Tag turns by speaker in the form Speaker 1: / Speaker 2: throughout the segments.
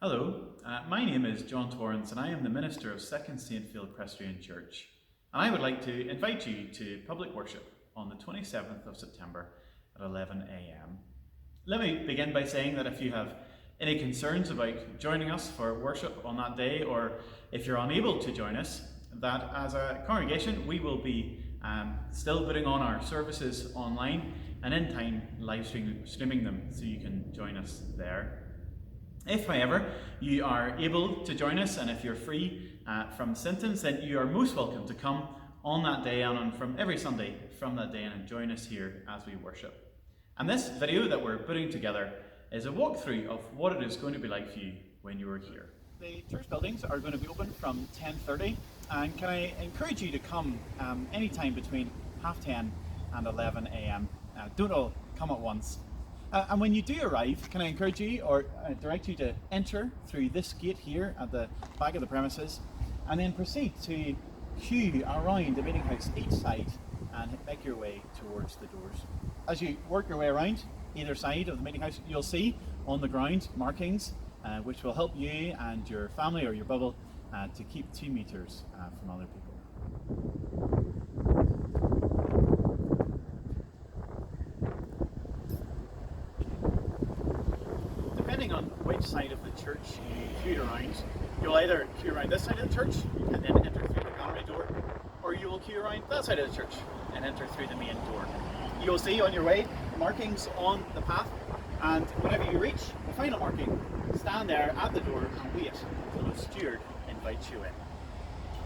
Speaker 1: Hello, my name is John Torrance and I am the minister of Second Saintfield Presbyterian Church. And I would like to invite you to public worship on the 27th of September at 11 a.m. Let me begin by saying that if you have any concerns about joining us for worship on that day, or if you're unable to join us, that as a congregation we will be still putting on our services online and in time live streaming them so you can join us there. If, however, you are able to join us and if you're free from symptoms, then you are most welcome to come on that day and on from every Sunday from that day and join us here as we worship. And this video that we're putting together is a walkthrough of what it is going to be like for you when you are here. The church buildings are going to be open from 10:30, and can I encourage you to come anytime between 10:30 and 11 a.m. Don't all come at once. And when you do arrive, can I encourage you or direct you to enter through this gate here at the back of the premises and then proceed to queue around the meeting house each side and make your way towards the doors. As you work your way around either side of the meeting house, you'll see on the ground markings which will help you and your family or your bubble to keep 2 meters from other people. Depending on which side of the church you queue around, you'll either queue around this side of the church and then enter through the gallery door, or you will queue around that side of the church and enter through the main door. You'll see on your way markings on the path, and whenever you reach the final marking, stand there at the door and wait until the steward invites you in.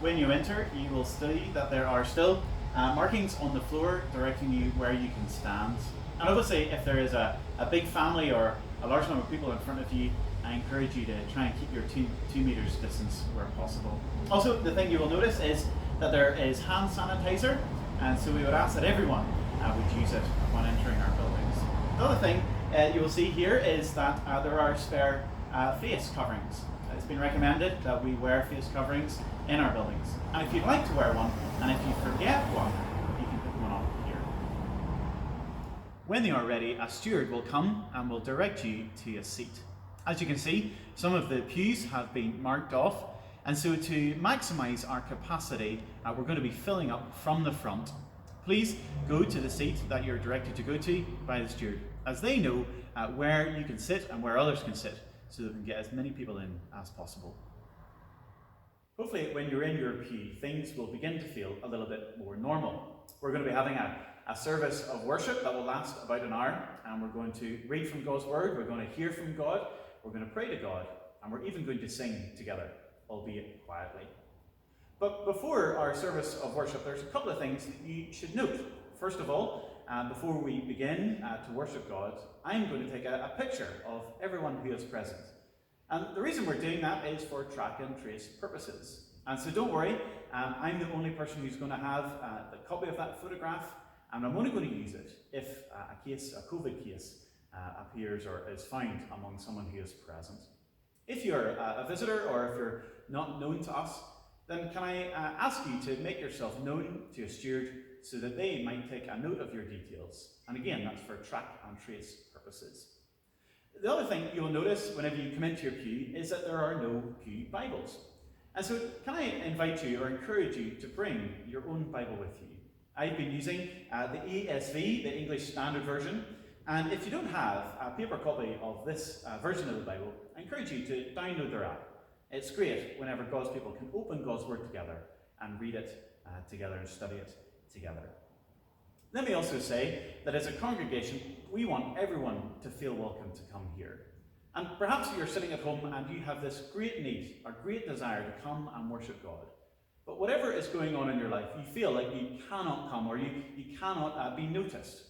Speaker 1: When you enter, you will see that there are still markings on the floor directing you where you can stand. And obviously, if there is a big family or a large number of people in front of you, I encourage you to try and keep your 2 meters distance where possible. Also, the thing you will notice is that there is hand sanitizer, and so we would ask that everyone would use it when entering our buildings. The other thing you will see here is that there are spare face coverings. It's been recommended that we wear face coverings in our buildings. And if you'd like to wear one, and if you forget one, you can pick one up here. When you are ready, a steward will come and will direct you to a seat. As you can see, some of the pews have been marked off, and so to maximise our capacity, we're going to be filling up from the front. Please go to the seat that you're directed to go to by the steward, as they know where you can sit and where others can sit, so that we can get as many people in as possible. Hopefully, when you're in your pew, things will begin to feel a little bit more normal. We're going to be having a service of worship that will last about an hour, and we're going to read from God's Word, we're going to hear from God, we're going to pray to God, and we're even going to sing together, albeit quietly. But before our service of worship, there's a couple of things that you should note. First of all, before we begin to worship God, I'm going to take a picture of everyone who is present. And the reason we're doing that is for track and trace purposes. And so don't worry, I'm the only person who's going to have the copy of that photograph, and I'm only going to use it if a COVID case appears or is found among someone who is present. If you're a visitor or if you're not known to us, then can I ask you to make yourself known to a steward so that they might take a note of your details. And again, that's for track and trace purposes. The other thing you'll notice whenever you come into your pew is that there are no pew Bibles. And so can I invite you or encourage you to bring your own Bible with you? I've been using the ESV, the English Standard Version, and if you don't have a paper copy of this version of the Bible, I encourage you to download their app. It's great whenever God's people can open God's Word together and read it together and study it together. Let me also say that as a congregation, we want everyone to feel welcome to come here. And perhaps you're sitting at home and you have this great need, a great desire to come and worship God. But whatever is going on in your life, you feel like you cannot come or you cannot be noticed.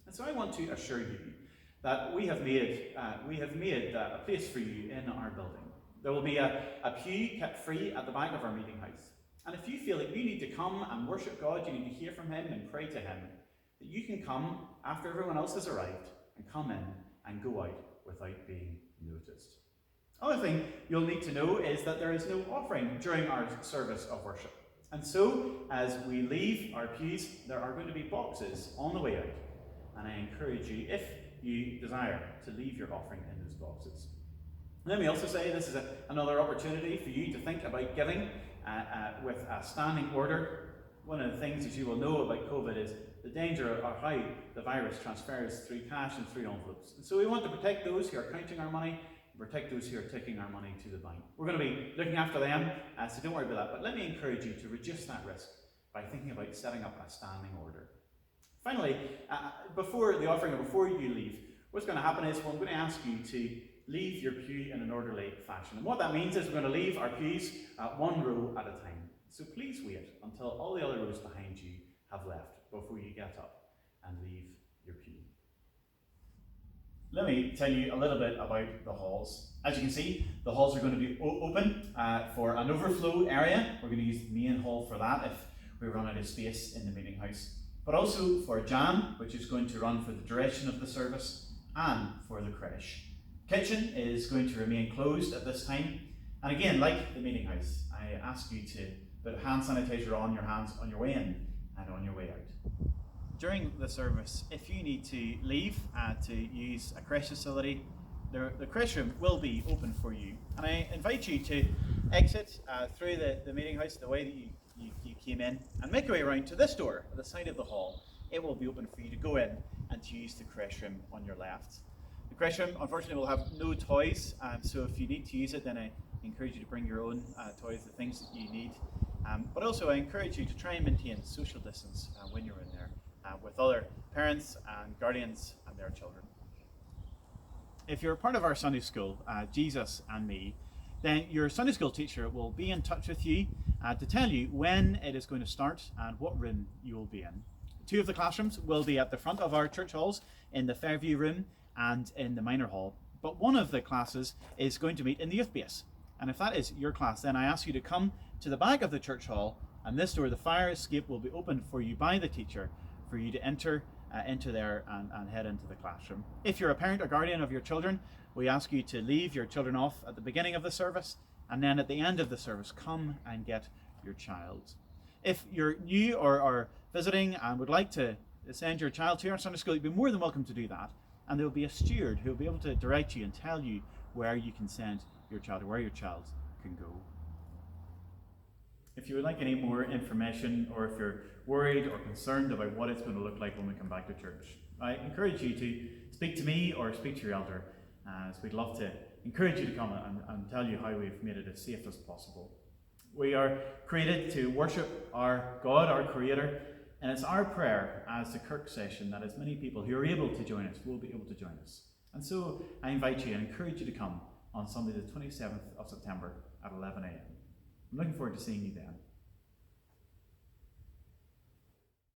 Speaker 1: And so I want to assure you that we have made a place for you in our building. There will be a pew kept free at the back of our meeting house. And if you feel that you need to come and worship God, you need to hear from Him and pray to Him, that you can come after everyone else has arrived and come in and go out without being noticed. Other thing you'll need to know is that there is no offering during our service of worship. And so, as we leave our pews, there are going to be boxes on the way out. And I encourage you, if you desire, to leave your offering in those boxes. Let me also say this is another opportunity for you to think about giving with a standing order. One of the things that you will know about COVID is the danger or how the virus transfers through cash and through envelopes. And so we want to protect those who are counting our money, and protect those who are taking our money to the bank. We're going to be looking after them, so don't worry about that. But let me encourage you to reduce that risk by thinking about setting up a standing order. Finally, before the offering or before you leave, what's going to happen is I'm going to ask you to leave your pew in an orderly fashion. And what that means is we're going to leave our pews one row at a time. So please wait until all the other rows behind you have left before you get up and leave your pew. Let me tell you a little bit about the halls. As you can see, the halls are going to be open for an overflow area. We're going to use the main hall for that if we run out of space in the meeting house. But also for Jan, which is going to run for the duration of the service, and for the creche. Kitchen is going to remain closed at this time. And again, like the meeting house, I ask you to put hand sanitizer on your hands on your way in and on your way out. During the service, if you need to leave to use a creche facility, the creche room will be open for you. And I invite you to exit through the meeting house the way that you came in and make your way around to this door at the side of the hall. It will be open for you to go in and to use the creche room on your left. The creche room, unfortunately, will have no toys, so if you need to use it, then I encourage you to bring your own toys, the things that you need. But also, I encourage you to try and maintain social distance when you're in there with other parents and guardians and their children. If you're part of our Sunday school, Jesus and Me, then your Sunday school teacher will be in touch with you to tell you when it is going to start and what room you will be in. Two of the classrooms will be at the front of our church halls in the Fairview room and in the minor hall, but one of the classes is going to meet in the youth base. And if that is your class, then I ask you to come to the back of the church hall, and this door, the fire escape, will be opened for you by the teacher for you to enter into there and head into the classroom. If you're a parent or guardian of your children, we ask you to leave your children off at the beginning of the service, and then at the end of the service, come and get your child. If you're new or visiting and would like to send your child to our Sunday school, you'd be more than welcome to do that. And there will be a steward who will be able to direct you and tell you where you can send your child or where your child can go. If you would like any more information, or if you're worried or concerned about what it's going to look like when we come back to church, I encourage you to speak to me or speak to your elder, as we'd love to encourage you to come and tell you how we've made it as safe as possible. We are created to worship our God, our Creator, and it's our prayer as the Kirk session that as many people who are able to join us will be able to join us. And so I invite you and encourage you to come on Sunday the 27th of September at 11 a.m. I'm looking forward to seeing you then.